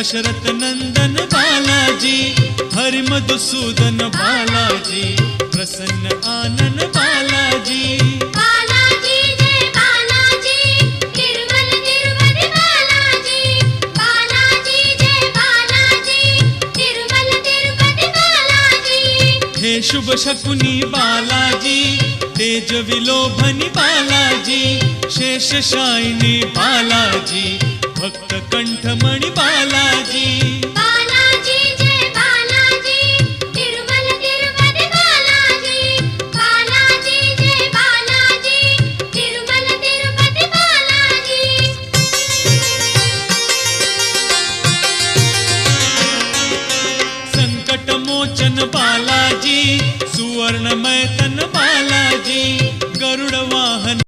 दशरथ नंदन बालाजी, हरि मधुसूदन बालाजी, प्रसन्न आनन बालाजी। बालाजी जय बालाजी, तिरुमल तिरुपति बालाजी। बालाजी जय बालाजी, तिरुमल तिरुपति बालाजी। हे शुभ शकुनी बालाजी, तेज विलोभनी बालाजी, शेष शायिनी बालाजी, भक्त कंठमणि बालाजी।